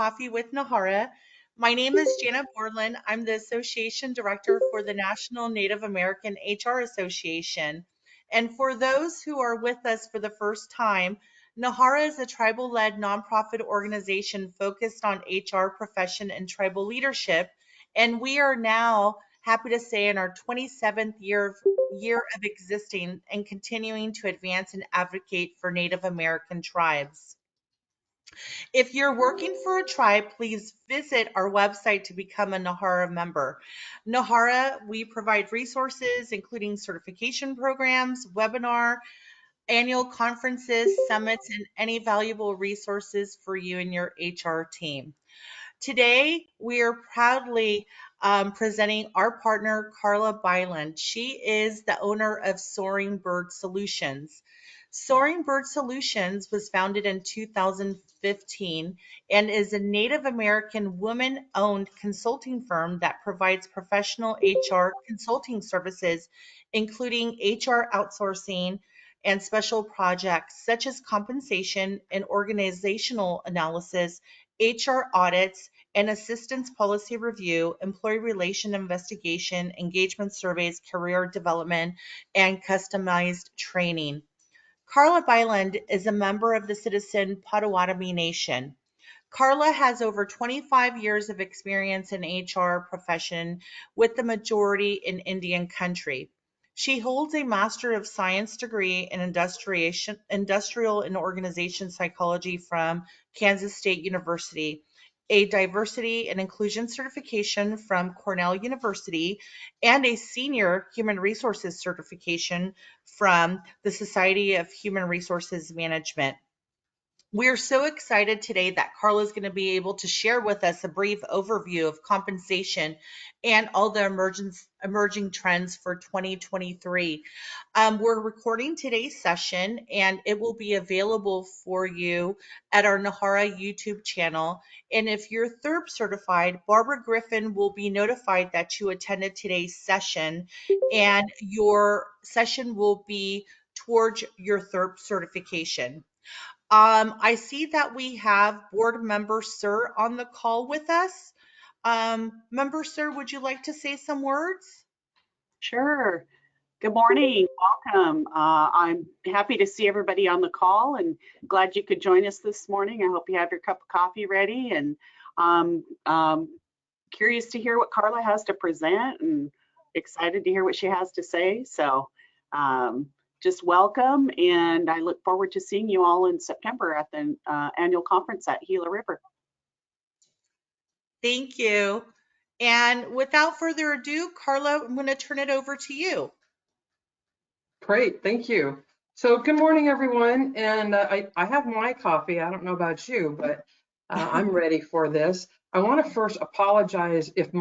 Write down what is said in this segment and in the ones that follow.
Coffee with Nahara. My name is Janet Borland. I'm the Association Director for the National Native American HR Association. And for those who are with us for the first time, Nahara is a tribal led nonprofit organization focused on HR profession and tribal leadership. And we are now happy to say in our 27th year of existing and continuing to advance and advocate for Native American tribes. If you're working for a tribe, please visit our website to become a Nahara member. Nahara, we provide resources, including certification programs, webinar, annual conferences, summits, and any valuable resources for you and your HR team. Today, we are proudly presenting our partner, Karla Bylund. She is the owner of Soaring Bird Solutions. Soaring Bird Solutions was founded in 2015 and is a Native American woman-owned consulting firm that provides professional HR consulting services, including HR outsourcing and special projects such as compensation and organizational analysis, HR audits, and assistance policy review, employee relation investigation, engagement surveys, career development, and customized training. Karla Bylund is a member of the Citizen Potawatomi Nation. Karla has over 25 years of experience in HR profession, with the majority in Indian country. She holds a Master of Science degree in Industrial and Organization Psychology from Kansas State University, a Diversity and Inclusion certification from Cornell University, and a Senior Human Resources certification from the Society of Human Resources Management. We're so excited today that Karla is going to be able to share with us a brief overview of compensation and all the emerging trends for 2023. We're recording today's session and it will be available for you at our Nahara YouTube channel. And if you're THRP certified, Barbara Griffin will be notified that you attended today's session, and your session will be towards your THRP certification. I see that we have board member Sir on the call with us. Member Sir, would you like to say some words? Sure. Good morning. Welcome. I'm happy to see everybody on the call and glad you could join us this morning. I hope you have your cup of coffee ready, and curious to hear what Karla has to present and excited to hear what she has to say. So just welcome, and I look forward to seeing you all in September at the annual conference at Gila River. Thank you. And without further ado, Karla, I'm going to turn it over to you. Great, thank you. So good morning, everyone. And I have my coffee. I don't know about you, but I'm ready for this. I want to first apologize if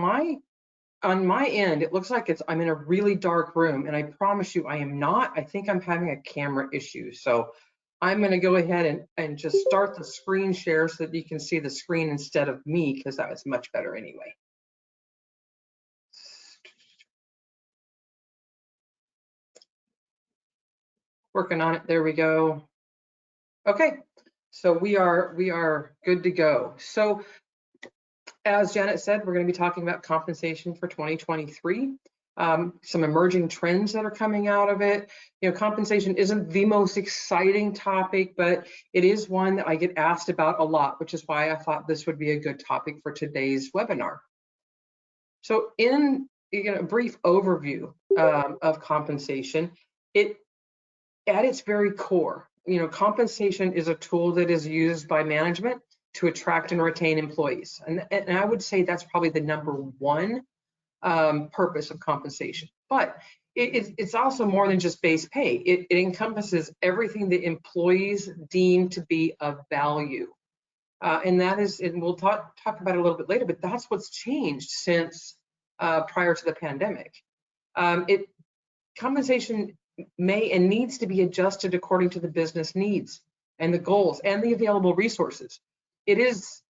on my end, it looks like I'm in a really dark room, and I promise you I am not. I think I'm having a camera issue. So I'm going to go ahead and just start the screen share so that you can see the screen instead of me, because that was much better anyway. Working on it. There we go. Okay, so we are good to go. So as Janet said, we're going to be talking about compensation for 2023. Some emerging trends that are coming out of it. You know, compensation isn't the most exciting topic, but it is one that I get asked about a lot, which is why I thought this would be a good topic for today's webinar. So in a brief overview of compensation, at its very core, compensation is a tool that is used by management to attract and retain employees. And I would say that's probably the number one purpose of compensation. But it's also more than just base pay. It encompasses everything that employees deem to be of value. And that is, and we'll talk about it a little bit later, but that's what's changed since prior to the pandemic. Compensation may and needs to be adjusted according to the business needs and the goals and the available resources. It is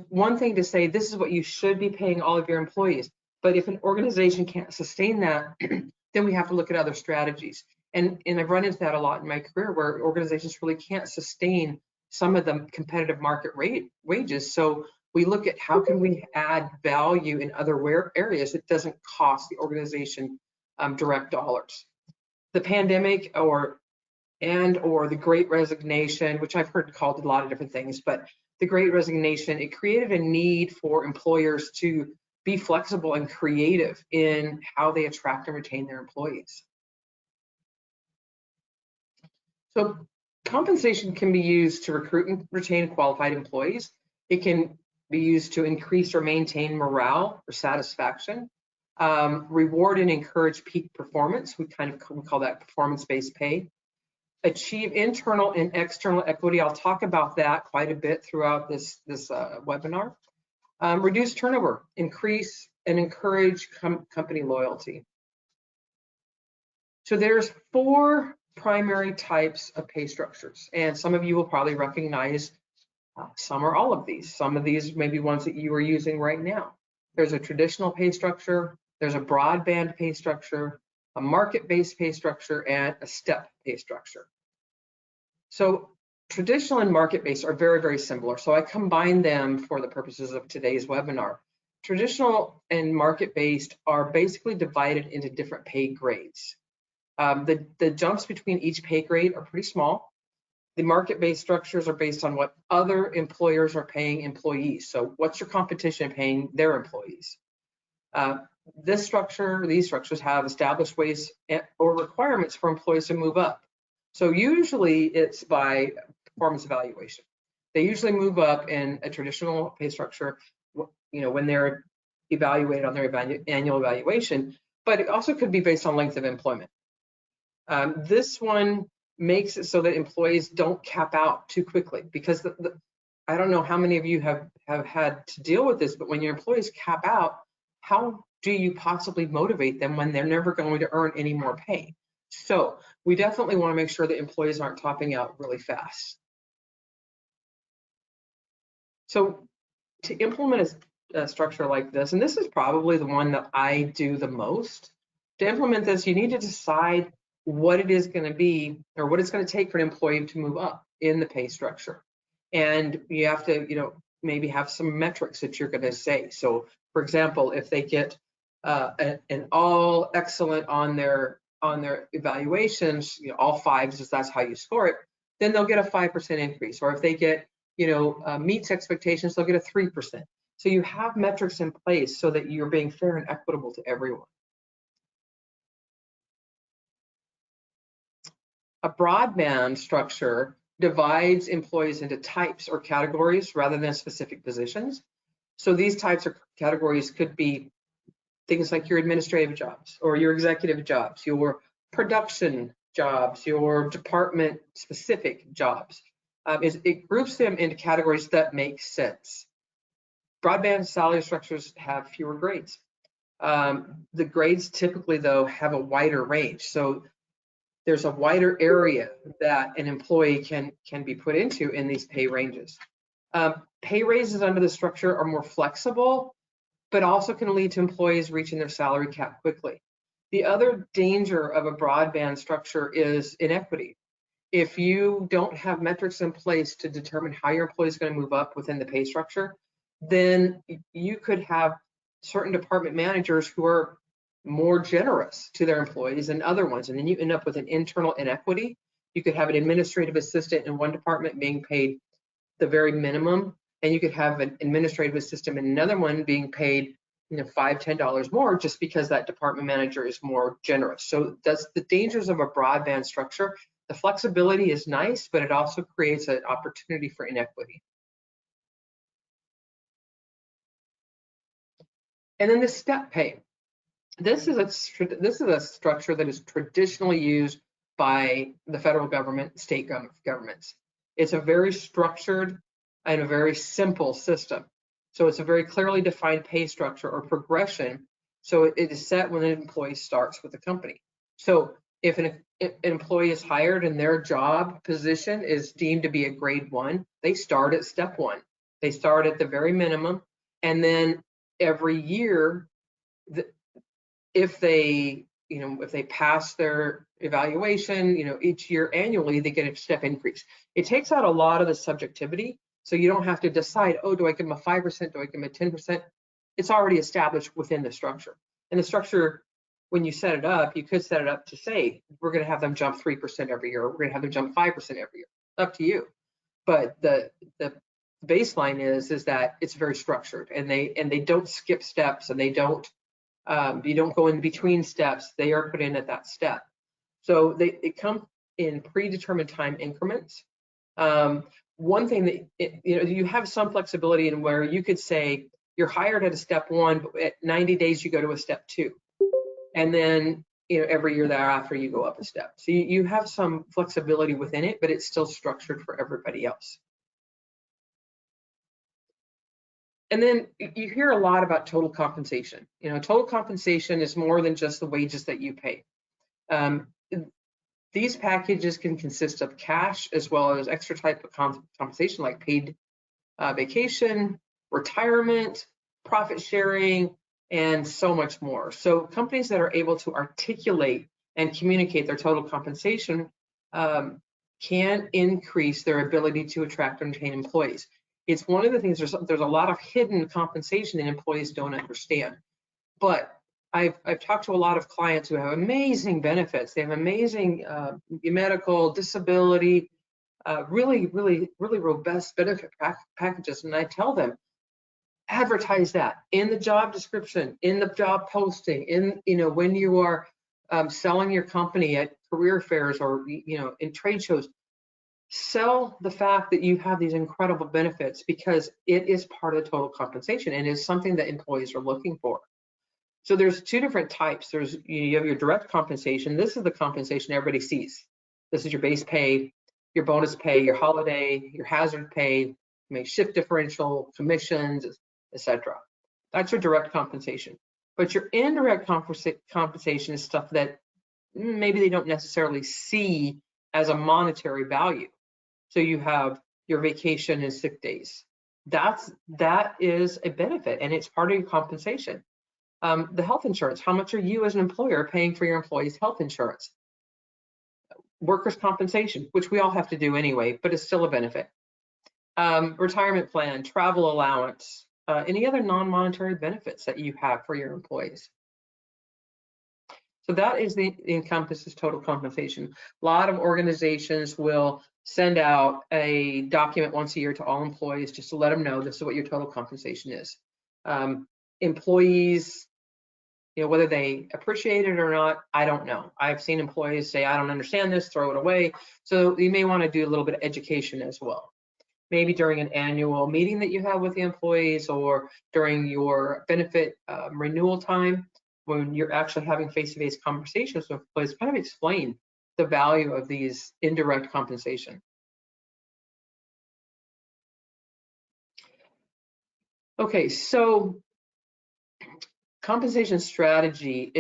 one thing to say this is what you should be paying all of your employees, but if an organization can't sustain that, then we have to look at other strategies. And I've run into that a lot in my career, where organizations really can't sustain some of the competitive market wages. So we look at how can we add value in other areas that doesn't cost the organization direct dollars. The pandemic or the Great Resignation, which I've heard called a lot of different things, but the Great Resignation, it created a need for employers to be flexible and creative in how they attract and retain their employees. So compensation can be used to recruit and retain qualified employees. It can be used to increase or maintain morale or satisfaction, reward and encourage peak performance. We call that performance-based pay. Achieve internal and external equity. I'll talk about that quite a bit throughout this webinar. Reduce turnover, increase and encourage company loyalty. So there's 4 primary types of pay structures, and some of you will probably recognize some or all of these. Some of these may be ones that you are using right now. There's a traditional pay structure, there's a broadband pay structure, a market-based pay structure, and a step pay structure. So traditional and market-based are very, very similar. So I combine them for the purposes of today's webinar. Traditional and market-based are basically divided into different pay grades. The jumps between each pay grade are pretty small. The market-based structures are based on what other employers are paying employees. So what's your competition paying their employees? These structures have established ways or requirements for employees to move up. So usually it's by performance evaluation. They usually move up in a traditional pay structure, when they're evaluated on their annual evaluation, but it also could be based on length of employment. This one makes it so that employees don't cap out too quickly, because I don't know how many of you have had to deal with this, but when your employees cap out, how do you possibly motivate them when they're never going to earn any more pay? So we definitely want to make sure that employees aren't topping out really fast. So to implement a structure like this, and this is probably the one that I do the most, to implement this, you need to decide what it is going to be, or what it's going to take for an employee to move up in the pay structure. And you have to, maybe have some metrics that you're going to say. So for example, if they get an all excellent on their evaluations, all 5s, that's how you score it, then they'll get a 5% increase. Or if they get, meets expectations, they'll get a 3%. So you have metrics in place so that you're being fair and equitable to everyone. A broadband structure divides employees into types or categories rather than specific positions. So these types or categories could be things like your administrative jobs or your executive jobs, your production jobs, your department specific jobs. It groups them into categories that make sense. Broadband salary structures have fewer grades. The grades typically, though, have a wider range. So there's a wider area that an employee can be put into in these pay ranges. Pay raises under the structure are more flexible, but also can lead to employees reaching their salary cap quickly. The other danger of a broadband structure is inequity. If you don't have metrics in place to determine how your employee is going to move up within the pay structure, then you could have certain department managers who are more generous to their employees than other ones, and then you end up with an internal inequity. You could have an administrative assistant in one department being paid the very minimum, and you could have an administrative assistant in another one being paid $5, $10 more just because that department manager is more generous. So that's the dangers of a broadband structure. The flexibility is nice, but it also creates an opportunity for inequity. And then the step pay. This is a structure that is traditionally used by the federal government, state governments. It's a very structured and a very simple system. So it's a very clearly defined pay structure or progression. So it is set when an employee starts with the company. So if an employee is hired and their job position is deemed to be a grade 1, they start at step 1. They start at the very minimum, and then every year, if they if they pass their evaluation, each year annually, they get a step increase. It takes out a lot of the subjectivity. So you don't have to decide, oh, do I give them a 5%? Do I give them a 10%? It's already established within the structure. And the structure, when you set it up, you could set it up to say, we're going to have them jump 3% every year. Or we're going to have them jump 5% every year. Up to you. But the baseline is that it's very structured, and they don't skip steps, and they don't you don't go in between steps. They are put in at that step. So they come in predetermined time increments. One thing that you have some flexibility in where you could say you're hired at a step 1, but at 90 days you go to a step 2, and then every year thereafter you go up a step. So you have some flexibility within it, but it's still structured for everybody else. And then you hear a lot about total compensation. Total compensation is more than just the wages that you pay. These packages can consist of cash as well as extra type of compensation like paid vacation, retirement, profit sharing, and so much more. So companies that are able to articulate and communicate their total compensation can increase their ability to attract and retain employees. It's one of the things, there's a lot of hidden compensation that employees don't understand. But I've talked to a lot of clients who have amazing benefits. They have amazing medical, disability, really robust benefit packages. And I tell them, advertise that in the job description, in the job posting, when you are selling your company at career fairs or in trade shows. Sell the fact that you have these incredible benefits, because it is part of the total compensation and is something that employees are looking for. So there's 2 different types. You have your direct compensation. This is the compensation everybody sees. This is your base pay, your bonus pay, your holiday, your hazard pay, shift differential, commissions, etc. That's your direct compensation. But your indirect compensation is stuff that maybe they don't necessarily see as a monetary value. So you have your vacation and sick days. That is a benefit, and it's part of your compensation. The health insurance, how much are you as an employer paying for your employees' health insurance? Workers' compensation, which we all have to do anyway, but it's still a benefit. Retirement plan, travel allowance, any other non-monetary benefits that you have for your employees. So that is encompasses total compensation. A lot of organizations will send out a document once a year to all employees just to let them know this is what your total compensation is. Employees, whether they appreciate it or not, I don't know. I've seen employees say, I don't understand this, throw it away. So you may want to do a little bit of education as well. Maybe during an annual meeting that you have with the employees, or during your benefit renewal time, when you're actually having face-to-face conversations with employees, kind of explain the value of these indirect compensation. Okay, so compensation strategy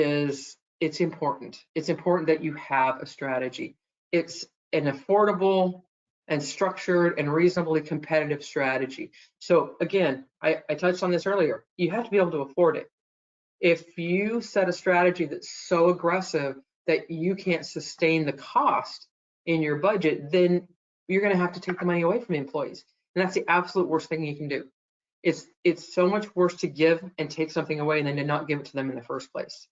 it's important. It's important that you have a strategy. It's an affordable and structured and reasonably competitive strategy. So again, I touched on this earlier. You have to be able to afford it. If you set a strategy that's so aggressive that you can't sustain the cost in your budget, then you're going to have to take the money away from the employees. And that's the absolute worst thing you can do. It's so much worse to give and take something away than to not give it to them in the first place.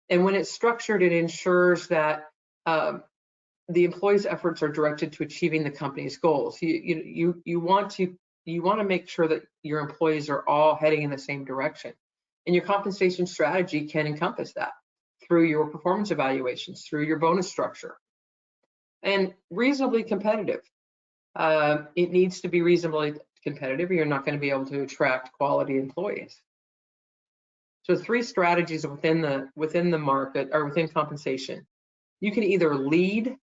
And when it's structured, it ensures that the employees' efforts are directed to achieving the company's goals. You want to make sure that your employees are all heading in the same direction. And your compensation strategy can encompass that through your performance evaluations, through your bonus structure, and reasonably competitive. It needs to be reasonably competitive, or you're not going to be able to attract quality employees. So 3 strategies within the market, or within compensation. You can either lead,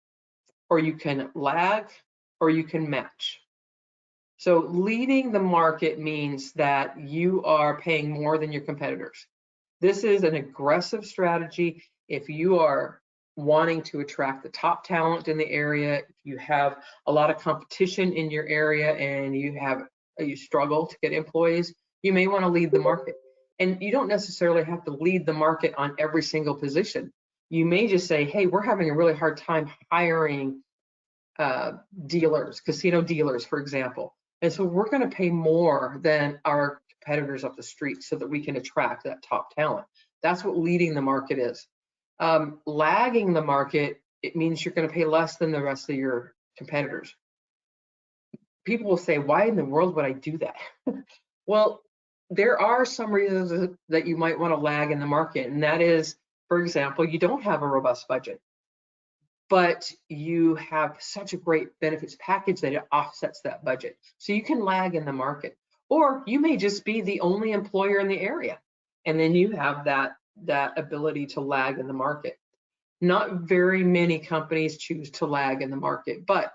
or you can lag, or you can match. So leading the market means that you are paying more than your competitors. This is an aggressive strategy. If you are wanting to attract the top talent in the area, if you have a lot of competition in your area and you struggle to get employees, you may want to lead the market. And you don't necessarily have to lead the market on every single position, You may just say, hey, we're having a really hard time hiring dealers, casino dealers, for example. And so we're going to pay more than our competitors up the street so that we can attract that top talent. That's what leading the market is. Lagging the market, it means you're going to pay less than the rest of your competitors. People will say, why in the world would I do that? Well, there are some reasons that you might want to lag in the market, and that is, for example, you don't have a robust budget, but you have such a great benefits package that it offsets that budget. So you can lag in the market. Or you may just be the only employer in the area, and then you have that ability to lag in the market. Not very many companies choose to lag in the market, but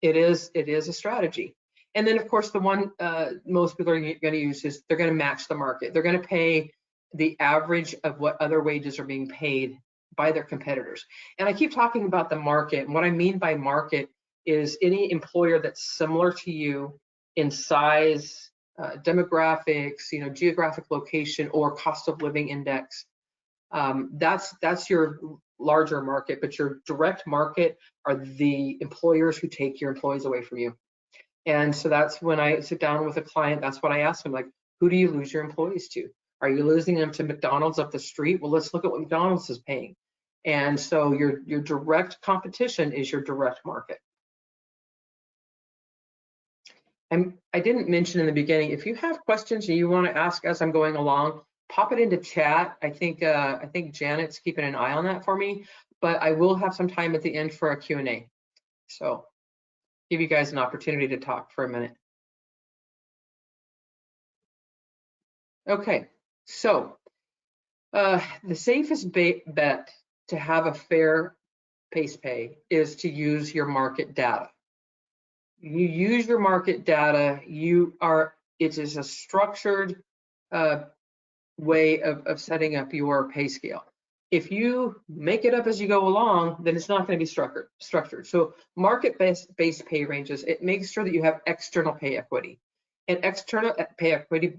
it is a strategy. And then, of course, the one most people are going to use is they're going to match the market. They're going to pay the average of what other wages are being paid by their competitors. And I keep talking about the market. And what I mean by market is any employer that's similar to you in size, demographics, geographic location, or cost of living index. That's your larger market, but your direct market are the employers who take your employees away from you. And so that's when I sit down with a client, that's what I ask them, like, who do you lose your employees to? Are you losing them to McDonald's up the street? Well, let's look at what McDonald's is paying. And so your direct competition is your direct market. And I didn't mention in the beginning, if you have questions and you want to ask as I'm going along, pop it into chat. I think Janet's keeping an eye on that for me, but I will have some time at the end for a Q&A. So give you guys an opportunity to talk for a minute. Okay, so the safest bet to have a fair base pay is to use your market data. You use your market data, it is a structured way of setting up your pay scale. If you make it up as you go along, then it's not going to be structured. So market-based pay ranges, it makes sure that you have external pay equity. And external pay equity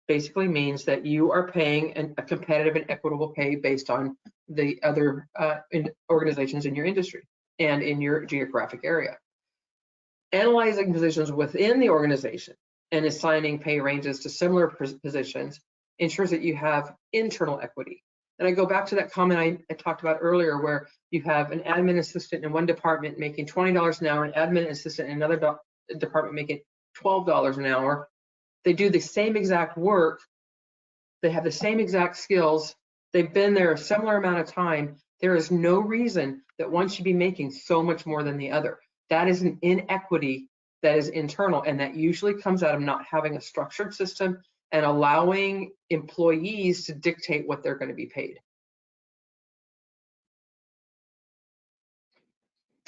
basically means that you are paying a competitive and equitable pay based on the other organizations in your industry and in your geographic area. Analyzing positions within the organization and assigning pay ranges to similar positions ensures that you have internal equity. And I go back to that comment I talked about earlier, where you have an admin assistant in one department making $20 an hour, an admin assistant in another department making $12 an hour. They do the same exact work. They have the same exact skills. They've been there a similar amount of time. There is no reason that one should be making so much more than the other. That is an inequity that is internal, and that usually comes out of not having a structured system and allowing employees to dictate what they're going to be paid.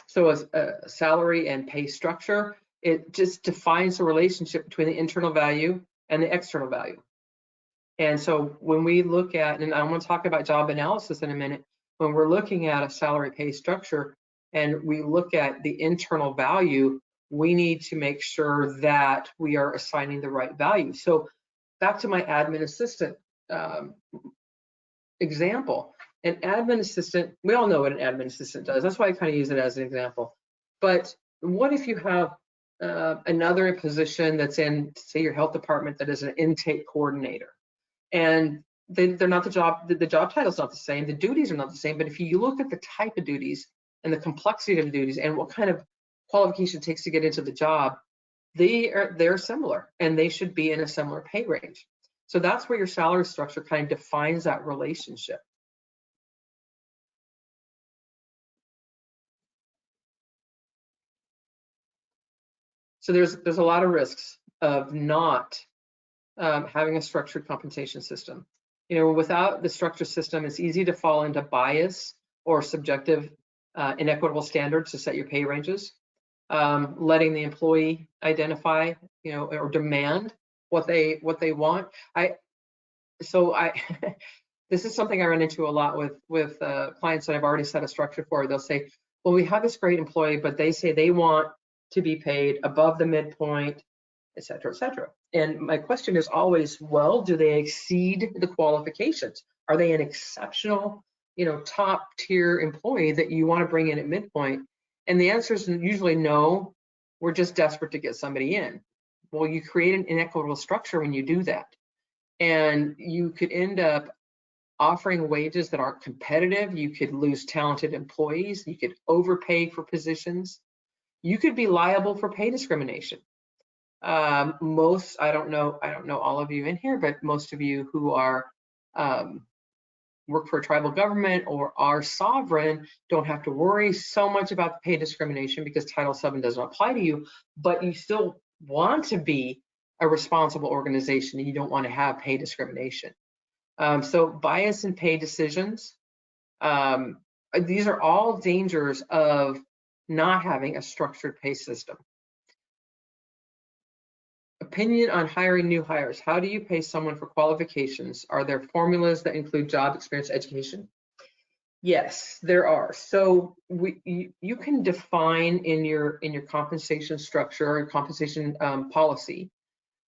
So as a salary and pay structure, it just defines the relationship between the internal value and the external value. And so when we look at, and I want to talk about job analysis in a minute, when we're looking at a salary pay structure and we look at the internal value, we need to make sure that we are assigning the right value. So back to my admin assistant example. An admin assistant, we all know what an admin assistant does. That's why I kind of use it as an example. But what if you have another position that's in, say, your health department that is an intake coordinator? And they're not the job title's not the same, the duties are not the same, but if you look at the type of duties and the complexity of the duties and what kind of qualification it takes to get into the job, they're similar, and they should be in a similar pay range. So that's where your salary structure kind of defines that relationship. So there's a lot of risks of not having a structured compensation system. Without the structured system, it's easy to fall into bias or subjective inequitable standards to set your pay ranges. Letting the employee identify, or demand what they want. This is something I run into a lot with clients that I've already set a structure for. They'll say, well, we have this great employee, but they say they want to be paid above the midpoint, et cetera, et cetera. And my question is always, well, do they exceed the qualifications? Are they an exceptional top tier employee that you want to bring in at midpoint? And the answer is usually no, we're just desperate to get somebody in. Well, you create an inequitable structure when you do that. And you could end up offering wages that aren't competitive. You could lose talented employees. You could overpay for positions. You could be liable for pay discrimination. I don't know all of you in here, but most of you who are work for a tribal government or are sovereign don't have to worry so much about pay discrimination because Title VII doesn't apply to you, but you still want to be a responsible organization and you don't want to have pay discrimination. So bias in pay decisions, these are all dangers of not having a structured pay system. Opinion on hiring new hires. How do you pay someone for qualifications? Are there formulas that include job experience, education? Yes, there are. So you can define in your compensation structure or compensation policy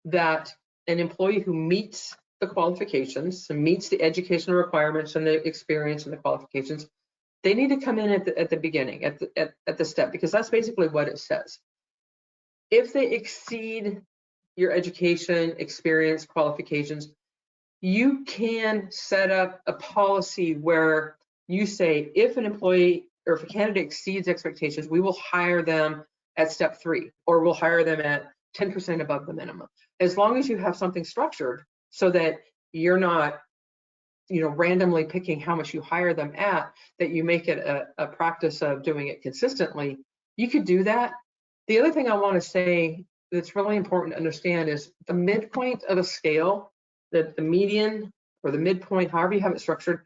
that an employee who meets the qualifications and meets the educational requirements and the experience and the qualifications, they need to come in at the beginning, at the step, because that's basically what it says. If they exceed your education, experience, qualifications, you can set up a policy where you say, if an employee or if a candidate exceeds expectations, we will hire them at step 3, or we'll hire them at 10% above the minimum. As long as you have something structured so that you're not, randomly picking how much you hire them at, that you make it a practice of doing it consistently, you could do that. The other thing I want to say that's really important to understand is the midpoint of a scale, that the median or the midpoint, however you have it structured,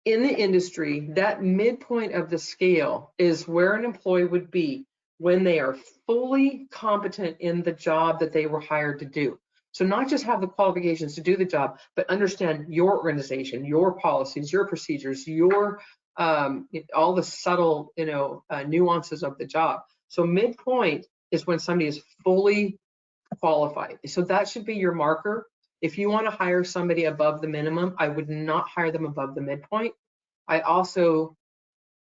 in the industry, that midpoint of the scale is where an employee would be when they are fully competent in the job that they were hired to do. So not just have the qualifications to do the job, but understand your organization, your policies, your procedures, your all the subtle nuances of the job. So midpoint is when somebody is fully qualified. So that should be your marker. If you want to hire somebody above the minimum, I would not hire them above the midpoint. I also,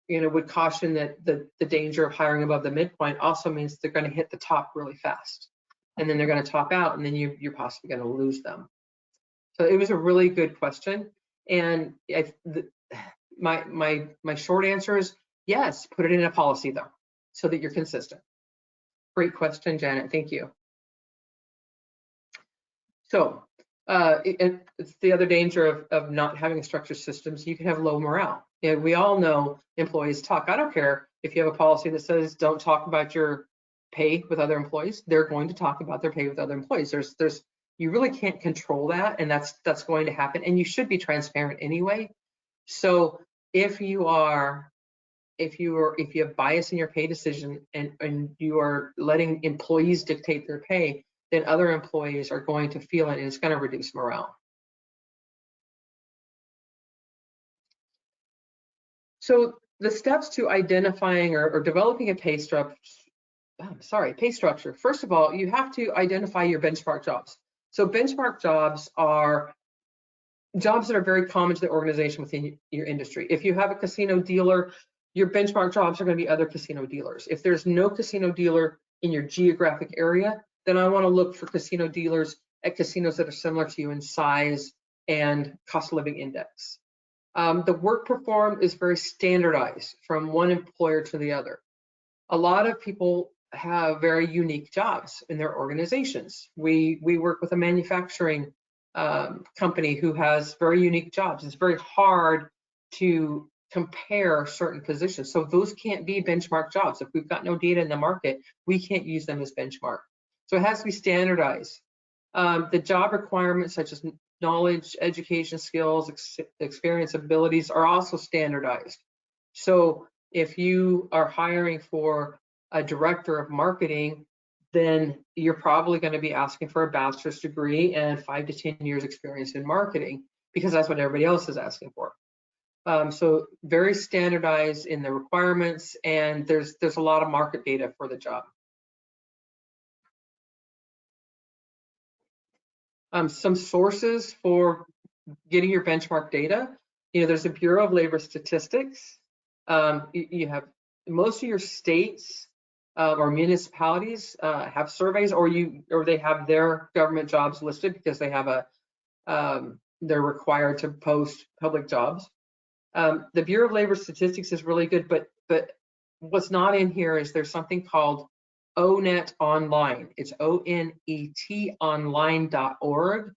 would caution that the danger of hiring above the midpoint also means they're going to hit the top really fast, and then they're going to top out, and then you're possibly going to lose them. So it was a really good question, and my short answer is yes. Put it in a policy though, so that you're consistent. Great question, Janet. Thank you. So it's the other danger of not having structured systems. You can have low morale. We all know employees talk. I don't care if you have a policy that says don't talk about your pay with other employees. They're going to talk about their pay with other employees. You really can't control that, and that's going to happen. And you should be transparent anyway. So if you have bias in your pay decision and you are letting employees dictate their pay, then other employees are going to feel it, and it's going to reduce morale. So the steps to identifying or developing a pay structure. First of all, you have to identify your benchmark jobs. So benchmark jobs are jobs that are very common to the organization within your industry. If you have a casino dealer, your benchmark jobs are going to be other casino dealers. If there's no casino dealer in your geographic area, then I want to look for casino dealers at casinos that are similar to you in size and cost of living index. The work performed is very standardized from one employer to the other. A lot of people have very unique jobs in their organizations. We work with a manufacturing company who has very unique jobs. It's very hard to compare certain positions. So those can't be benchmark jobs. If we've got no data in the market, we can't use them as benchmark. So it has to be standardized. The job requirements such as knowledge, education, skills, experience, abilities are also standardized. So if you are hiring for a director of marketing, then you're probably going to be asking for a bachelor's degree and 5 to 10 years experience in marketing, because that's what everybody else is asking for. So very standardized in the requirements, and there's a lot of market data for the job. Some sources for getting your benchmark data, there's a Bureau of Labor Statistics. You have most of your states or municipalities have surveys, or they have their government jobs listed because they have they're required to post public jobs. The Bureau of Labor Statistics is really good, but what's not in here is there's something called ONET Online. It's ONET online.org.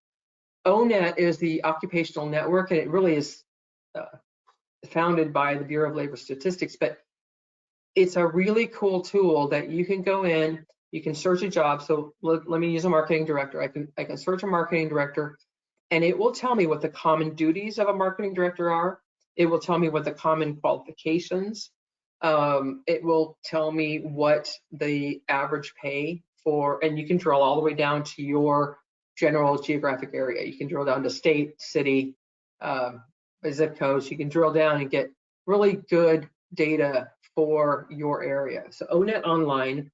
ONET is the occupational network, and it really is founded by the Bureau of Labor Statistics, but it's a really cool tool that you can go in, you can search a job. So let me use a marketing director. I can search a marketing director, and it will tell me what the common duties of a marketing director are. It will tell me what the common qualifications. It will tell me what the average pay for, and you can drill all the way down to your general geographic area. You can drill down to state, city, zip codes. You can drill down and get really good data for your area. So ONET Online,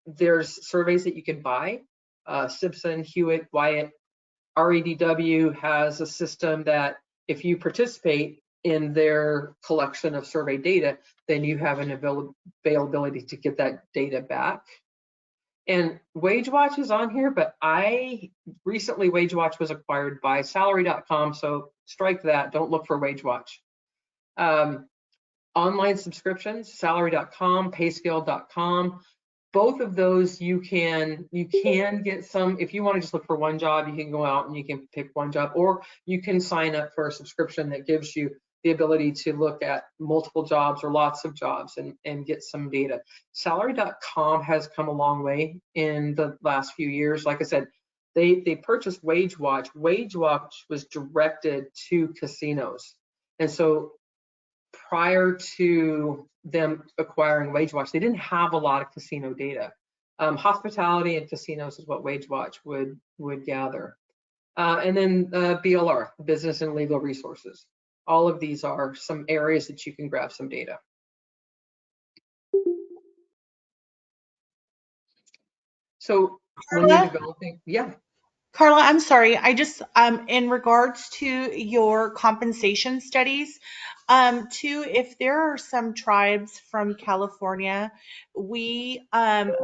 there's surveys that you can buy. Simpson, Hewitt, Wyatt, REDW has a system that if you participate in their collection of survey data, then you have an availability to get that data back. And WageWatch is on here, but recently WageWatch was acquired by salary.com, so strike that, don't look for WageWatch. Online subscriptions, salary.com, payscale.com. Both of those you can get some. If you want to just look for one job, you can go out and you can pick one job, or you can sign up for a subscription that gives you the ability to look at multiple jobs or lots of jobs and get some data. Salary.com has come a long way in the last few years. Like I said, they purchased WageWatch. WageWatch was directed to casinos, and so prior to them acquiring WageWatch, they didn't have a lot of casino data. Hospitality and casinos is what WageWatch would gather. And then BLR, Business and Legal Resources. All of these are some areas that you can grab some data. So when you're developing, yeah. Karla, I'm sorry. I just, in regards to your compensation studies, too, if there are some tribes from California, Nahara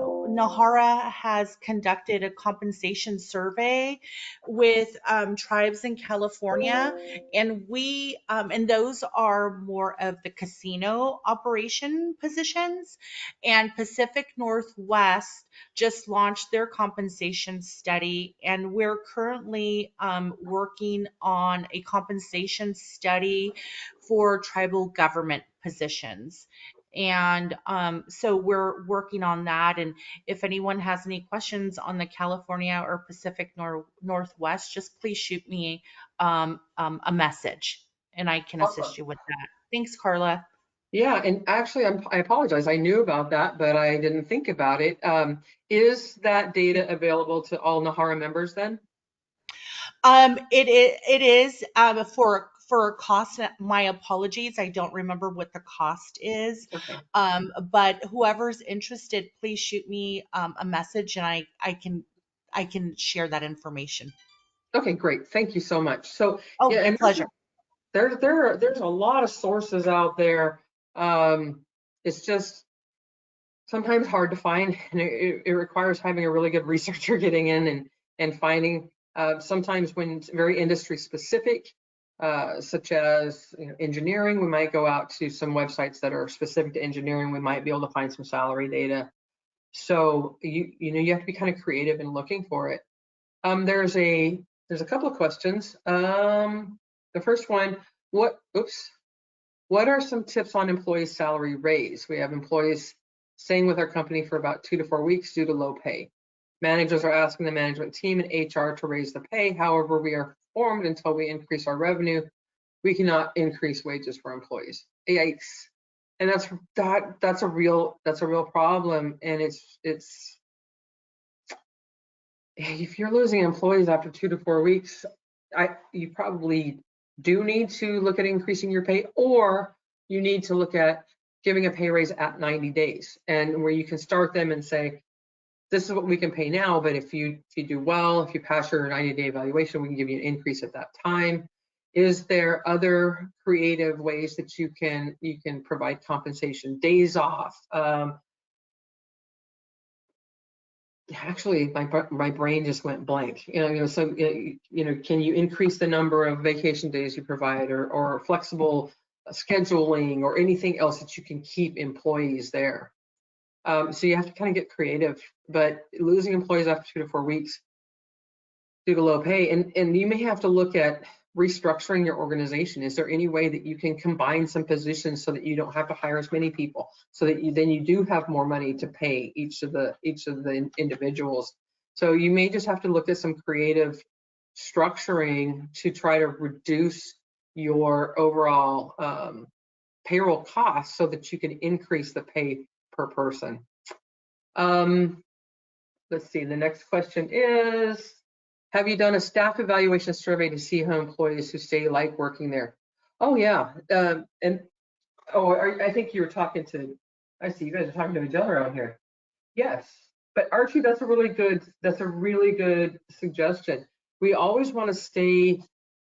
has conducted a compensation survey with tribes in California, and and those are more of the casino operation positions, and Pacific Northwest just launched their compensation study, and we're currently working on a compensation study for tribal government positions. And so we're working on that. And if anyone has any questions on the California or Pacific Northwest, just please shoot me a message and I can assist you with that. Thanks, Karla. Yeah, and actually, I apologize. I knew about that, but I didn't think about it. Is that data available to all Nahara members then? It is for cost. My apologies, I don't remember what the cost is. Okay. But whoever's interested, please shoot me a message, and I can share that information. Okay, great. Thank you so much. So Oh, yeah, my and pleasure. there's a lot of sources out there. It's just sometimes hard to find, and it requires having a really good researcher getting in and finding. Sometimes when it's very industry specific, such as engineering, we might go out to some websites that are specific to engineering. We might be able to find some salary data. So you have to be kind of creative in looking for it. There's a couple of questions. The first one, what are some tips on employee salary raise? We have employees staying with our company for about 2 to 4 weeks due to low pay. Managers are asking the management team and HR to raise the pay. However, we are informed until we increase our revenue, we cannot increase wages for employees. Yikes. And that's a real problem. And it's if you're losing employees after 2 to 4 weeks, you probably do need to look at increasing your pay, or you need to look at giving a pay raise at 90 days, and where you can start them and say, this is what we can pay now, but if you do well, if you pass your 90-day evaluation, we can give you an increase at that time. Is there other creative ways that you can provide compensation? Days off. Actually, my brain just went blank. So can you increase the number of vacation days you provide, or flexible scheduling, or anything else that you can keep employees there? So you have to kind of get creative, but losing employees after 2 to 4 weeks due to low pay, and you may have to look at restructuring your organization. Is there any way that you can combine some positions so that you don't have to hire as many people, so that then you do have more money to pay each of the individuals? So you may just have to look at some creative structuring to try to reduce your overall payroll costs so that you can increase the pay per person. Let's see, the next question is, have you done a staff evaluation survey to see how employees who stay like working there? Oh yeah, I think you were talking to, I see you guys are talking to each other around here. Yes, but Archie, that's a really good suggestion. We always want to stay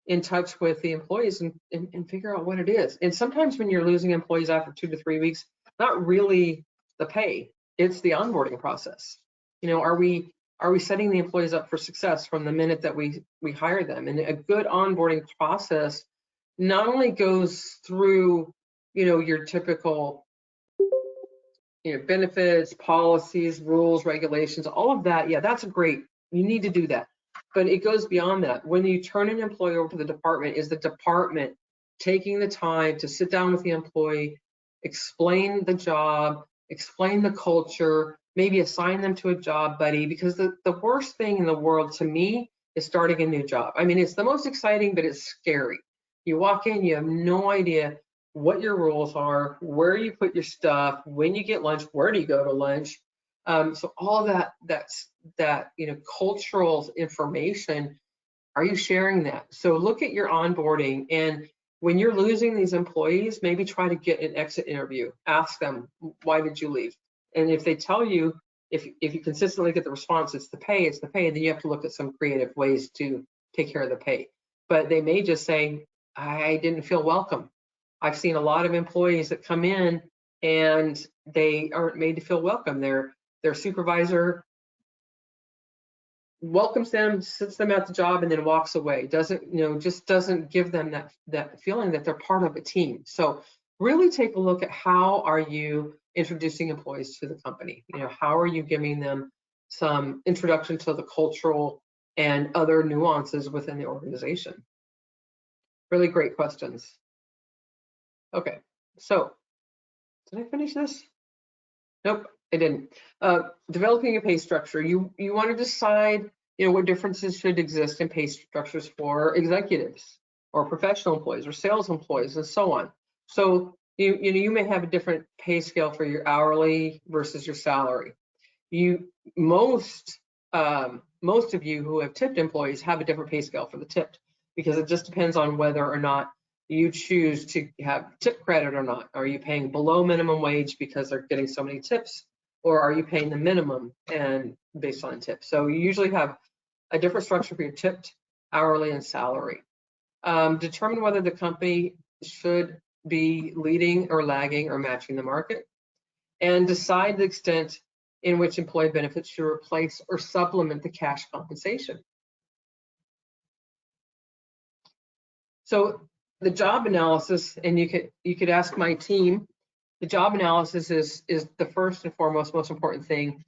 in touch with the employees and figure out what it is. And sometimes when you're losing employees after 2 to 3 weeks, not really the pay, it's the onboarding process. Are we setting the employees up for success from the minute that we hire them? And a good onboarding process not only goes through, your typical, benefits, policies, rules, regulations, all of that. Yeah, that's great. You need to do that. But it goes beyond that. When you turn an employee over to the department, is the department taking the time to sit down with the employee, explain the job, explain the culture, maybe assign them to a job buddy? Because the worst thing in the world to me is starting a new job. I mean, it's the most exciting, but it's scary. You walk in, you have no idea what your rules are, where you put your stuff, when you get lunch, where do you go to lunch. So all that's cultural information, are you sharing that? So look at your onboarding, and when you're losing these employees, maybe try to get an exit interview. Ask them, why did you leave? And if they tell you, if you consistently get the response, it's the pay, then you have to look at some creative ways to take care of the pay. But they may just say, I didn't feel welcome. I've seen a lot of employees that come in and they aren't made to feel welcome. Their supervisor welcomes them, sits them at the job, and then walks away. Just doesn't give them that feeling that they're part of a team. So really take a look at how are you introducing employees to the company. How are you giving them some introduction to the cultural and other nuances within the organization? Really great questions. Okay, so did I finish this? Nope, I didn't. Developing a pay structure. You want to decide, what differences should exist in pay structures for executives or professional employees or sales employees and so on. So you may have a different pay scale for your hourly versus your salary. Most of you who have tipped employees have a different pay scale for the tipped, because it just depends on whether or not you choose to have tip credit or not. Are you paying below minimum wage because they're getting so many tips, or are you paying the minimum and based on tips? So you usually have a different structure for your tipped, hourly, and salary. Determine whether the company should be leading or lagging or matching the market, and decide the extent in which employee benefits should replace or supplement the cash compensation. So the job analysis, and you could ask my team, the job analysis is the first and foremost most important thing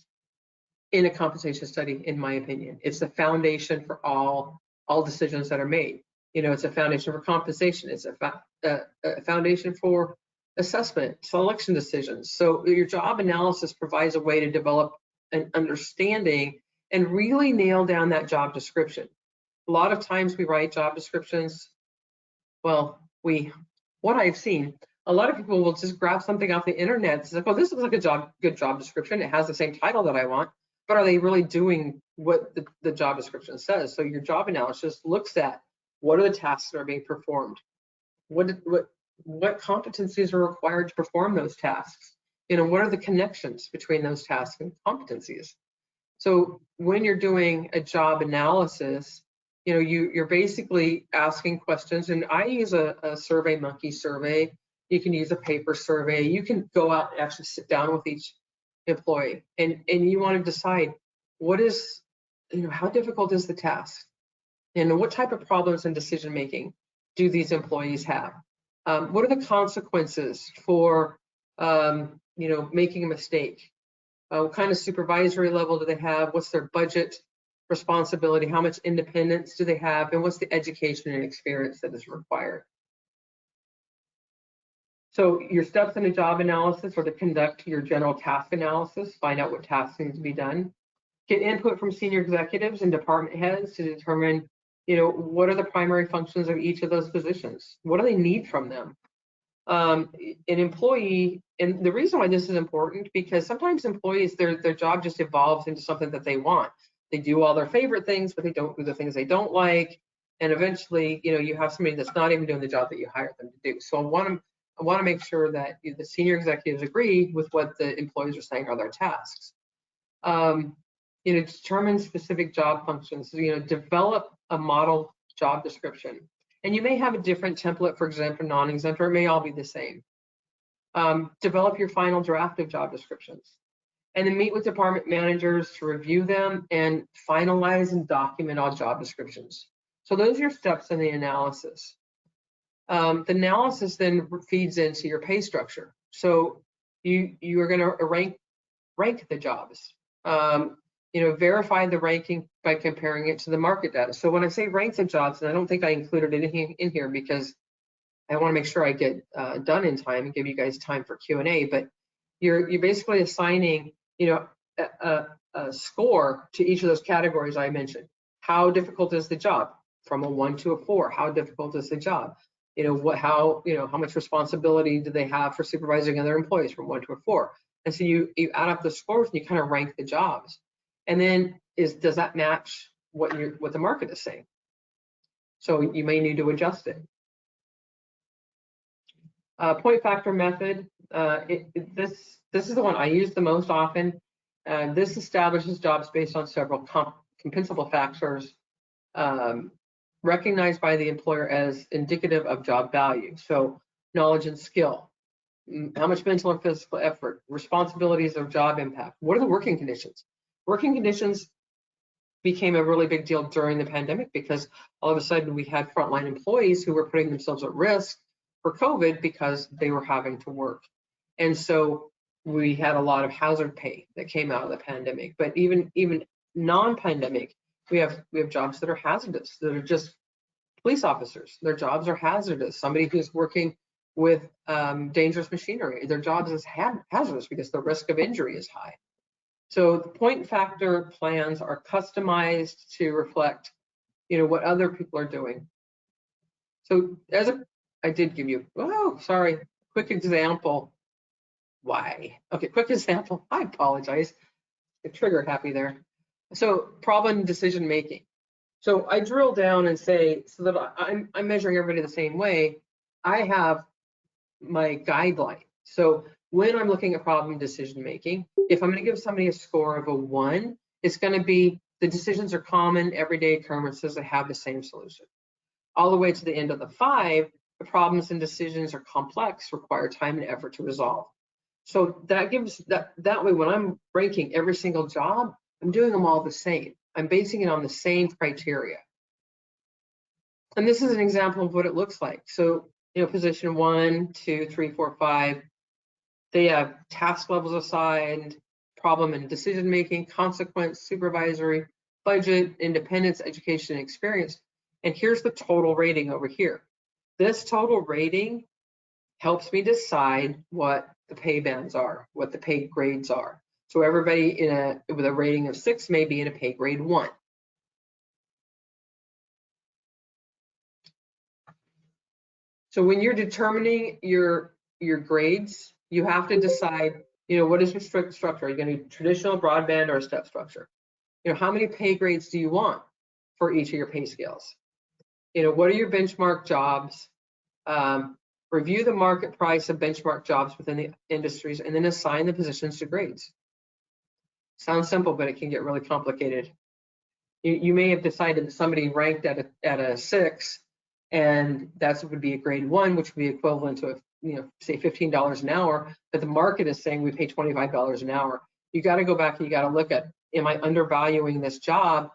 in a compensation study, in my opinion. It's the foundation for all decisions that are made. It's a foundation for compensation. It's a foundation for assessment, selection decisions. So your job analysis provides a way to develop an understanding and really nail down that job description. A lot of times we write job descriptions. Well, what I've seen, a lot of people will just grab something off the internet. It's like, oh, this looks like a good job description. It has the same title that I want, but are they really doing what the job description says? So your job analysis looks at, what are the tasks that are being performed? What competencies are required to perform those tasks? What are the connections between those tasks and competencies? So when you're doing a job analysis, you're basically asking questions, and I use a survey monkey survey. You can use a paper survey. You can go out and actually sit down with each employee, and you want to decide what is, how difficult is the task, and what type of problems and decision making do these employees have? What are the consequences for making a mistake? What kind of supervisory level do they have? What's their budget responsibility? How much independence do they have? And what's the education and experience that is required? So your steps in a job analysis are to conduct your general task analysis, find out what tasks need to be done, get input from senior executives and department heads to determine, what are the primary functions of each of those positions? What do they need from them? An employee, and the reason why this is important, because sometimes employees, their job just evolves into something that they want. They do all their favorite things, but they don't do the things they don't like. And eventually, you have somebody that's not even doing the job that you hired them to do. So I want to make sure that the senior executives agree with what the employees are saying are their tasks. Determine specific job functions. Develop a model job description. And you may have a different template, for example, non-exempt, or it may all be the same. Develop your final draft of job descriptions. And then meet with department managers to review them and finalize and document all job descriptions. So those are your steps in the analysis. The analysis then feeds into your pay structure. So you are going to rank the jobs. Verify the ranking by comparing it to the market data. So when I say rank the jobs, and I don't think I included anything in here because I want to make sure I get done in time and give you guys time for Q&A, but you're basically assigning, a score to each of those categories I mentioned. How difficult is the job? From a 1 to a 4, how difficult is the job? How much responsibility do they have for supervising other employees from 1 to a 4? And so you add up the scores and you kind of rank the jobs. And then does that match what the market is saying? So you may need to adjust it. Point factor method. This is the one I use the most often. This establishes jobs based on several compensable factors recognized by the employer as indicative of job value. So knowledge and skill, how much mental and physical effort, responsibilities of job impact. What are the working conditions? Working conditions became a really big deal during the pandemic because all of a sudden we had frontline employees who were putting themselves at risk for COVID because they were having to work. And so we had a lot of hazard pay that came out of the pandemic. But even non-pandemic, we have jobs that are hazardous, that are just police officers. Their jobs are hazardous. Somebody who's working with dangerous machinery, their jobs is hazardous because the risk of injury is high. So the point factor plans are customized to reflect, what other people are doing. So I did give you, quick example. Why? Okay, quick example. I apologize. The trigger happy there. So problem decision making. So I drill down and say, so that I'm measuring everybody the same way, I have my guideline. So when I'm looking at problem decision making, if I'm going to give somebody a score of a 1, it's going to be the decisions are common, everyday occurrences that have the same solution. All the way to the end of the 5, the problems and decisions are complex, require time and effort to resolve. So that gives that way when I'm ranking every single job, I'm doing them all the same. I'm basing it on the same criteria. And this is an example of what it looks like. So, position 1, 2, 3, 4, 5, they have task levels assigned, problem and decision making, consequence, supervisory, budget, independence, education, and experience. And here's the total rating over here. This total rating helps me decide what the pay bands are, what the pay grades are. So everybody with a rating of 6 may be in a pay grade 1. So when you're determining your grades, you have to decide, what is your structure? Are you going to do traditional, broadband, or a step structure? How many pay grades do you want for each of your pay scales? What are your benchmark jobs? Review the market price of benchmark jobs within the industries, and then assign the positions to grades. Sounds simple, but it can get really complicated. You may have decided that somebody ranked at a 6, and that would be a grade 1, which would be equivalent to, say $15 an hour, but the market is saying we pay $25 an hour. You got to go back and you got to look at, am I undervaluing this job?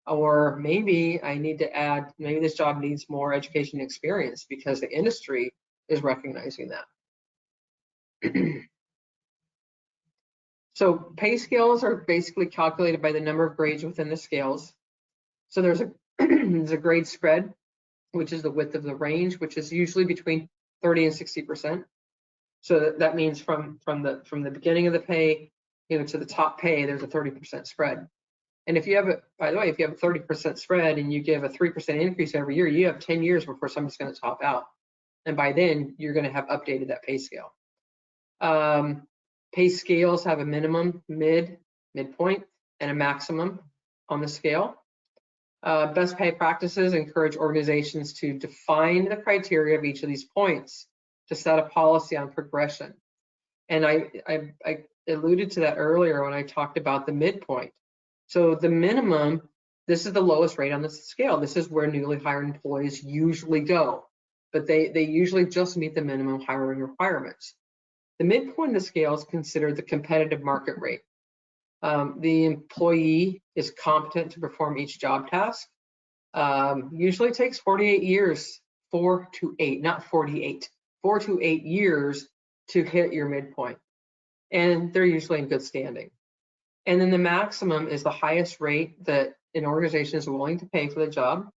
Or maybe I need to add, maybe this job needs more education experience because the industry is recognizing that. So pay scales are basically calculated by the number of grades within the scales. So there's a there's a grade spread, which is the width of the range, which is usually between 30 and 60%. So that means from the beginning of the pay, to the top pay, there's a 30% spread. And if you have by the way, if you have a 30% spread and you give a 3% increase every year, you have 10 years before somebody's going to top out. And by then, you're going to have updated that pay scale. Pay scales have a minimum, midpoint, and a maximum on the scale. Best pay practices encourage organizations to define the criteria of each of these points to set a policy on progression. And I alluded to that earlier when I talked about the midpoint. So the minimum, this is the lowest rate on the scale. This is where newly hired employees usually go, but they usually just meet the minimum hiring requirements. The midpoint of the scale is considered the competitive market rate. The employee is competent to perform each job task. Usually takes 48 years, 4 to 8, not 48, 4 to 8 years to hit your midpoint. And they're usually in good standing. And then the maximum is the highest rate that an organization is willing to pay for the job.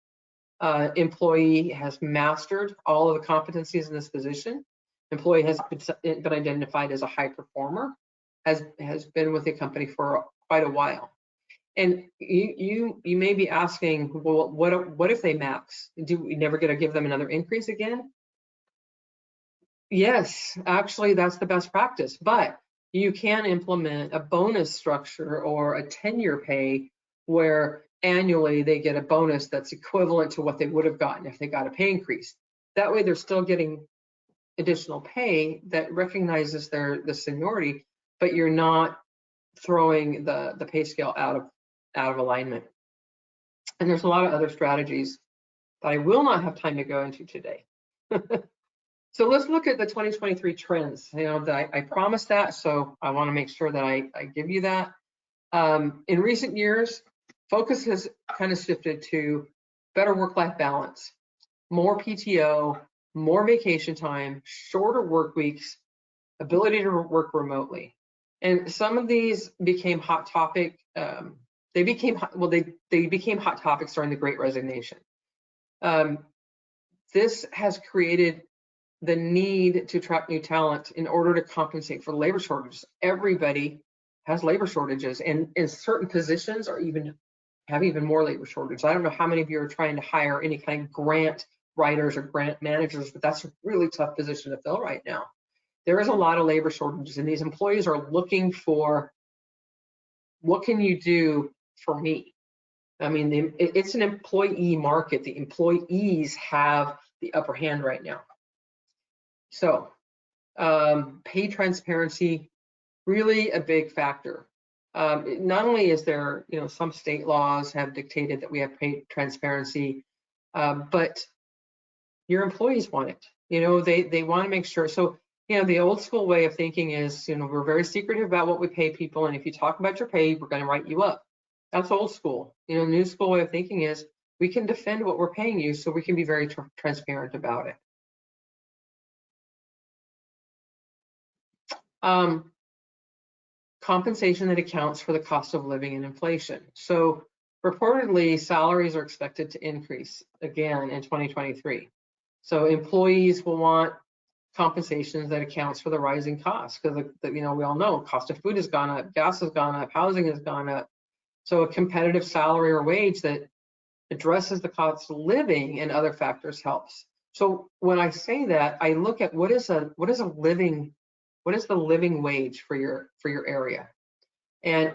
Employee has mastered all of the competencies in this position. Employee has been identified as a high performer, has been with the company for quite a while. And you may be asking, well, what if they max? Do we never get to give them another increase again? Yes, actually, that's the best practice. But you can implement a bonus structure or a tenure pay where annually they get a bonus that's equivalent to what they would have gotten if they got a pay increase. That way, they're still getting additional pay that recognizes the seniority, but you're not throwing the pay scale out of alignment. And there's a lot of other strategies that I will not have time to go into today. So let's look at the 2023 trends. I promised that, so I want to make sure that I give you that. In recent years, focus has kind of shifted to better work-life balance, more PTO, more vacation time, shorter work weeks, ability to work remotely. And some of these became hot topic. They became hot topics during the Great Resignation. This has created the need to attract new talent in order to compensate for labor shortages. Everybody has labor shortages, and in certain positions have even more labor shortages. I don't know how many of you are trying to hire any kind of grant writers or grant managers, but that's a really tough position to fill right now. There is a lot of labor shortages, and these employees are looking for, what can you do for me? I mean, it's an employee market. The employees have the upper hand right now. So pay transparency, really a big factor. Not only is there, some state laws have dictated that we have pay transparency, but your employees want it. They want to make sure. So, the old school way of thinking is, we're very secretive about what we pay people, and if you talk about your pay, we're going to write you up. That's old school. New school way of thinking is, we can defend what we're paying you, so we can be very transparent about it. Compensation that accounts for the cost of living and inflation. So reportedly, salaries are expected to increase again in 2023. So employees will want compensation that accounts for the rising costs, because we all know cost of food has gone up, gas has gone up, housing has gone up. So a competitive salary or wage that addresses the cost of living and other factors helps. So when I say that, I look at what is the living wage for your area, and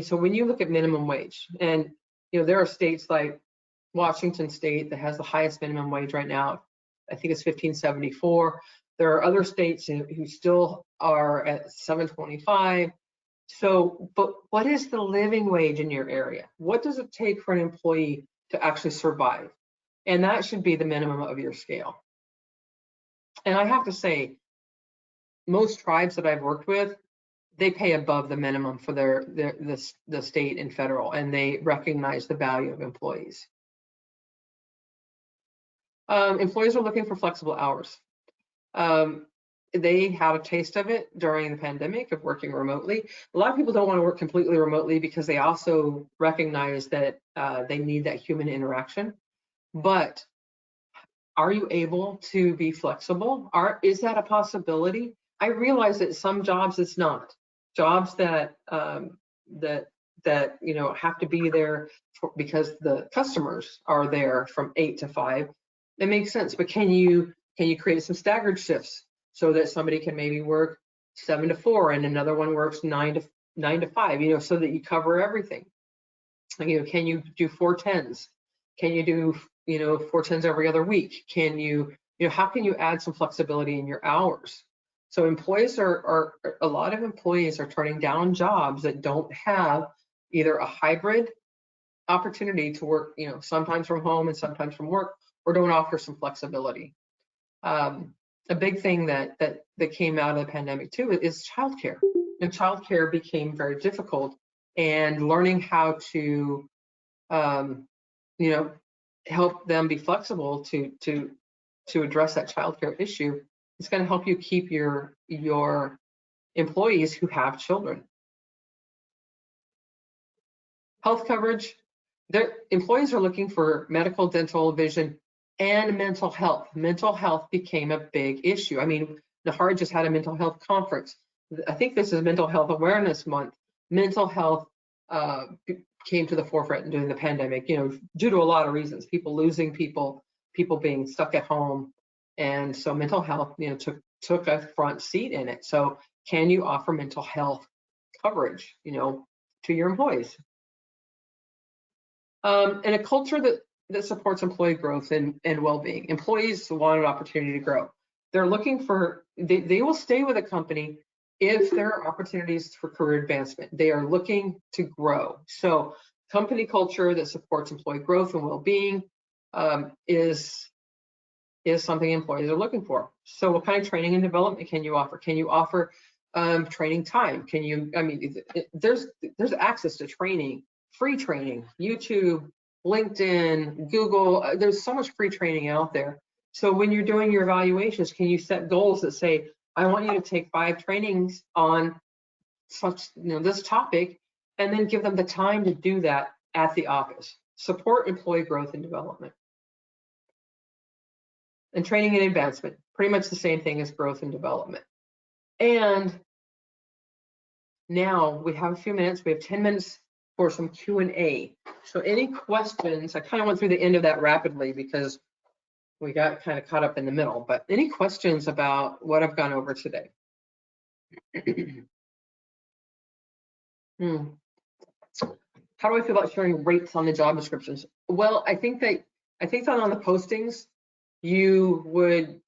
so when you look at minimum wage, and there are states like Washington State that has the highest minimum wage right now. I think it's $15.74. There are other states who still are at $7.25 So, but what is the living wage in your area? What does it take for an employee to actually survive? And that should be the minimum of your scale. And I have to say, most tribes that I've worked with, they pay above the minimum for the state and federal, and they recognize the value of employees. Employees are looking for flexible hours. They had a taste of it during the pandemic of working remotely. A lot of people don't want to work completely remotely because they also recognize that they need that human interaction. But are you able to be flexible? Is that a possibility? I realize that some jobs it's not. Jobs that have to be there because the customers are there from 8 to 5. It makes sense, but can you create some staggered shifts so that somebody can maybe work 7 to 4 and another one works 9 to 5, so that you cover everything. Can you do 4 10s? Can you do 4 10s every other week? Can how can you add some flexibility in your hours? So employees are a lot of employees are turning down jobs that don't have either a hybrid opportunity to work, sometimes from home and sometimes from work, or don't offer some flexibility. A big thing that came out of the pandemic too is childcare. And childcare became very difficult, and learning how to help them be flexible to address that childcare issue is going to help you keep your employees who have children. Health coverage, their employees are looking for medical, dental, vision, and mental health. Mental health became a big issue. I mean, Nahara just had a mental health conference. I think this is Mental Health Awareness Month. Mental health came to the forefront during the pandemic, due to a lot of reasons, people losing people being stuck at home. And so mental health, took a front seat in it. So can you offer mental health coverage, to your employees? And a culture that supports employee growth and well-being. Employees want an opportunity to grow. They're looking for, they will stay with a company if there are opportunities for career advancement. They are looking to grow. So company culture that supports employee growth and well-being is something employees are looking for. So what kind of training and development can you offer? Can you offer training time? There's access to training, free training, YouTube, LinkedIn, Google. There's so much free training out there. So when you're doing your evaluations, can you set goals that say, I want you to take 5 trainings on such, this topic, and then give them the time to do that at the office. Support employee growth and development. And training and advancement, pretty much the same thing as growth and development. And now we have a few minutes. We have 10 minutes for some Q&A. So any questions? I kind of went through the end of that rapidly because we got kind of caught up in the middle, but any questions about what I've gone over today? How do I feel about sharing rates on the job descriptions? Well, I think that on the postings, you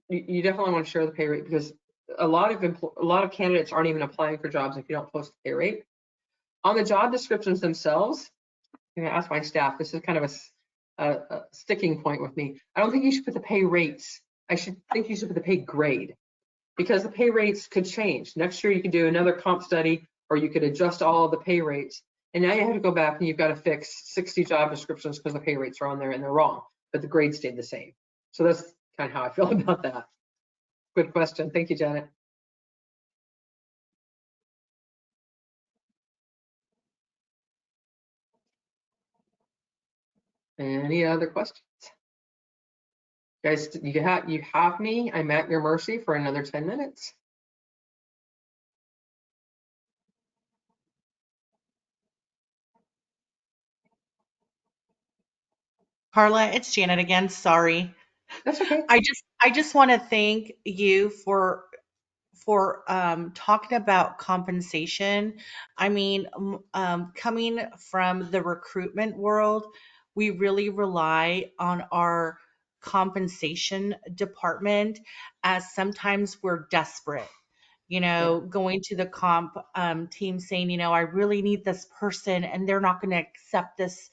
definitely want to share the pay rate, because a lot of candidates aren't even applying for jobs if you don't post the pay rate. On the job descriptions themselves, I'm going to ask my staff, this is kind of a sticking point with me. I don't think you should put the pay rates. I think you should put the pay grade, because the pay rates could change. Next year you could do another comp study, or you could adjust all of the pay rates. And now you have to go back and you've got to fix 60 job descriptions because the pay rates are on there and they're wrong, but the grade stayed the same. So that's kind of how I feel about that. Good question. Thank you, Janet. Any other questions? Guys, you have me. I'm at your mercy for another 10 minutes. Karla, it's Janet again. Sorry. That's okay. I just want to thank you for talking about compensation. I mean, coming from the recruitment world, we really rely on our compensation department, as sometimes we're desperate. Yeah. going to the comp team saying, I really need this person and they're not going to accept this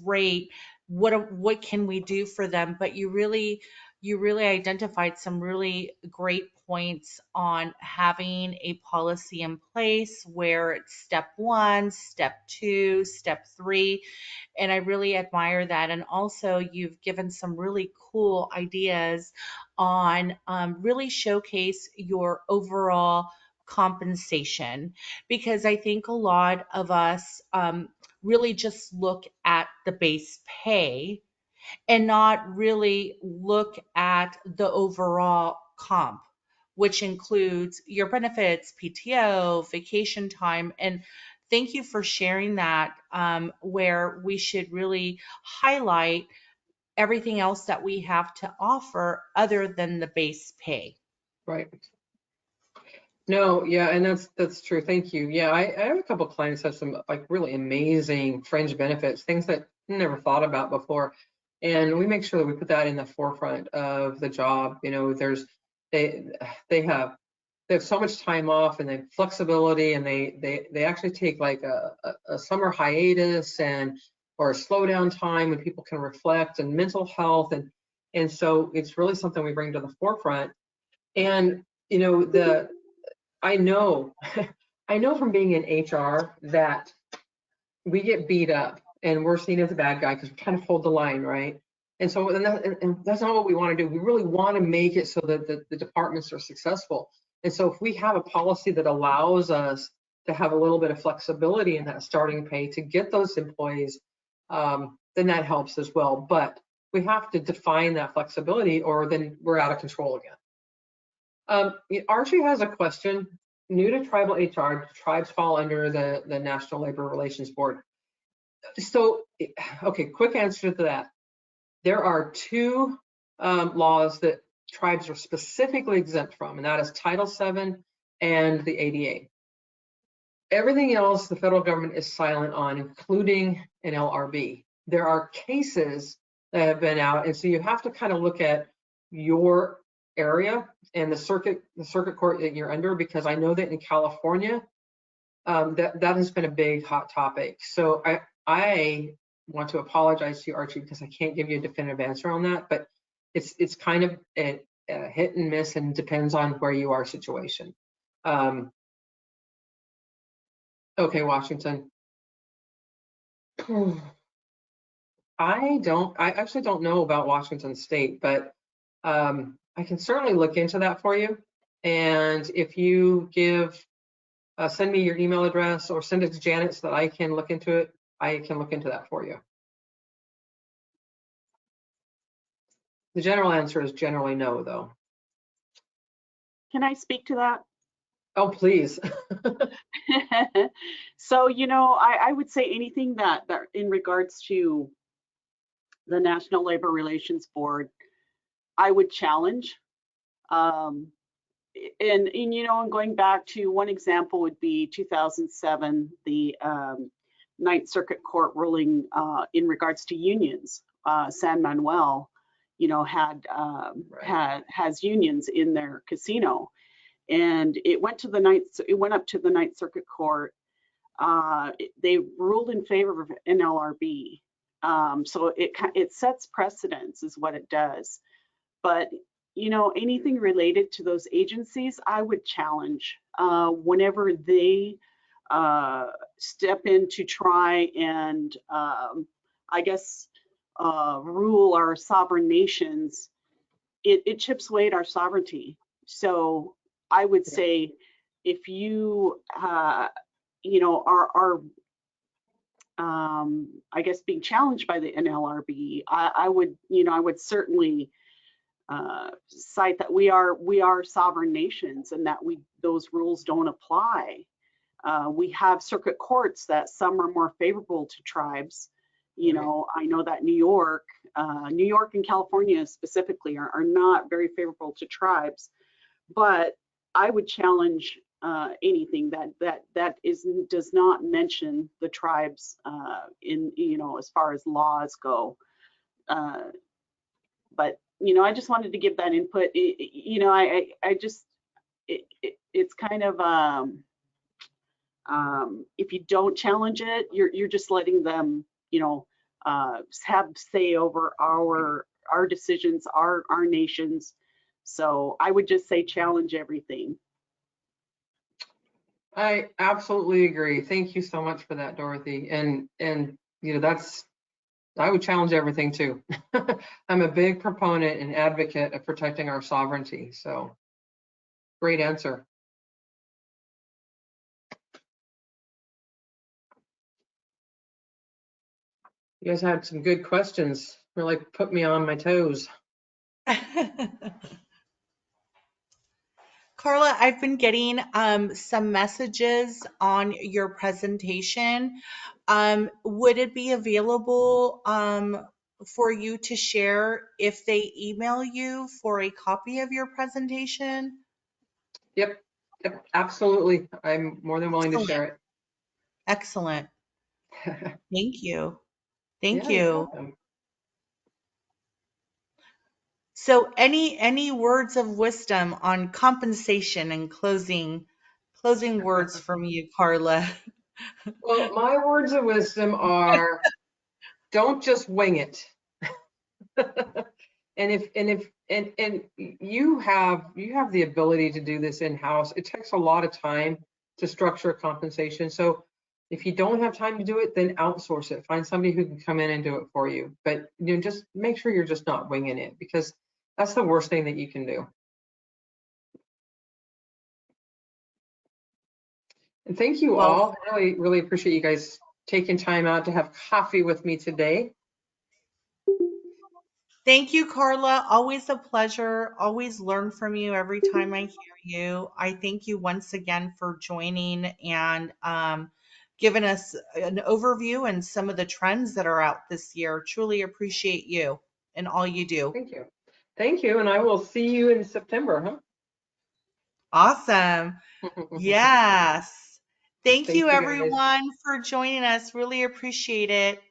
rate. What can we do for them? But you really identified some really great points on having a policy in place where it's step 1, step 2, step 3, and I really admire that. And also, you've given some really cool ideas on really showcase your overall compensation, because I think a lot of us really just look at the base pay and not really look at the overall comp, which includes your benefits, PTO, vacation time. And thank you for sharing that, where we should really highlight everything else that we have to offer other than the base pay. Right. No, yeah, and that's true. Thank you. Yeah, I have a couple of clients that have some like really amazing fringe benefits, things that I never thought about before. And we make sure that we put that in the forefront of the job. They they have they have so much time off and they have flexibility, and they actually take like a summer hiatus and or a slowdown time when people can reflect, and mental health, and so it's really something we bring to the forefront. And the I know, I know from being in HR that we get beat up and we're seen as a bad guy because we're trying to hold the line, right? And that's not what we want to do. We really want to make it so that the departments are successful. And so if we have a policy that allows us to have a little bit of flexibility in that starting pay to get those employees, then that helps as well. But we have to define that flexibility, or then we're out of control again. Archie has a question. New to tribal HR, tribes fall under the National Labor Relations Board. So, okay, quick answer to that. There are two laws that tribes are specifically exempt from, and that is Title VII and the ADA. Everything else the federal government is silent on, including an LRB. There are cases that have been out, and so you have to kind of look at your area and the circuit court that you're under, because I know that in California, that has been a big hot topic. So I want to apologize to you, Archie, because I can't give you a definitive answer on that, but it's kind of a hit and miss, and depends on where you are situation. Okay, Washington. I actually don't know about Washington State, but I can certainly look into that for you. And if you send me your email address or send it to Janet so that I can look into it, I can look into that for you. The general answer is generally no, though. Can I speak to that? Oh, please. So, I would say anything that in regards to the National Labor Relations Board, I would challenge. And going back to one example would be 2007, the Ninth Circuit Court ruling in regards to unions. San Manuel, has unions in their casino, and it went up to the Ninth Circuit Court. They ruled in favor of NLRB. So it sets precedents, is what it does. But anything related to those agencies, I would challenge whenever they step in to try and, I guess, rule our sovereign nations. It chips away at our sovereignty. So I would say, if you, are I guess being challenged by the NLRB, I would certainly cite that we are sovereign nations, and that those rules don't apply. We have circuit courts that some are more favorable to tribes. I know that New York and California specifically are not very favorable to tribes, but I would challenge anything that does not mention the tribes in as far as laws go. But I just wanted to give that input. it's kind of if you don't challenge it, you're just letting them, you know, have say over our decisions, our nations. So I would just say challenge everything. I absolutely agree. Thank you so much for that, Dorothy. And you know, I would challenge everything too. I'm a big proponent and advocate of protecting our sovereignty. So great answer. You guys had some good questions. Really put me on my toes. Karla, I've been getting some messages on your presentation. Would it be available for you to share if they email you for a copy of your presentation? Yep, yep, absolutely. I'm more than willing to Excellent. share Excellent. it. Thank you. Thank Yeah, you're you. welcome. So any words of wisdom on compensation and closing words from you, Karla? Well, my words of wisdom are don't just wing it. And you have the ability to do this in-house. It takes a lot of time to structure compensation. So if you don't have time to do it, then outsource it. Find somebody who can come in and do it for you. But you know, just make sure you're just not winging it, because that's the worst thing that you can do. And thank you Well, all. I really, really appreciate you guys taking time out to have coffee with me today. thank you, Karla. Always a pleasure. Always learn from you every time I hear you. I thank you once again for joining and giving us an overview and some of the trends that are out this year. Truly appreciate you and all you do. Thank you. Thank you. And I will see you in September, Awesome. huh? Yes. Thank you, Thank you guys. everyone, for joining us. Really appreciate it.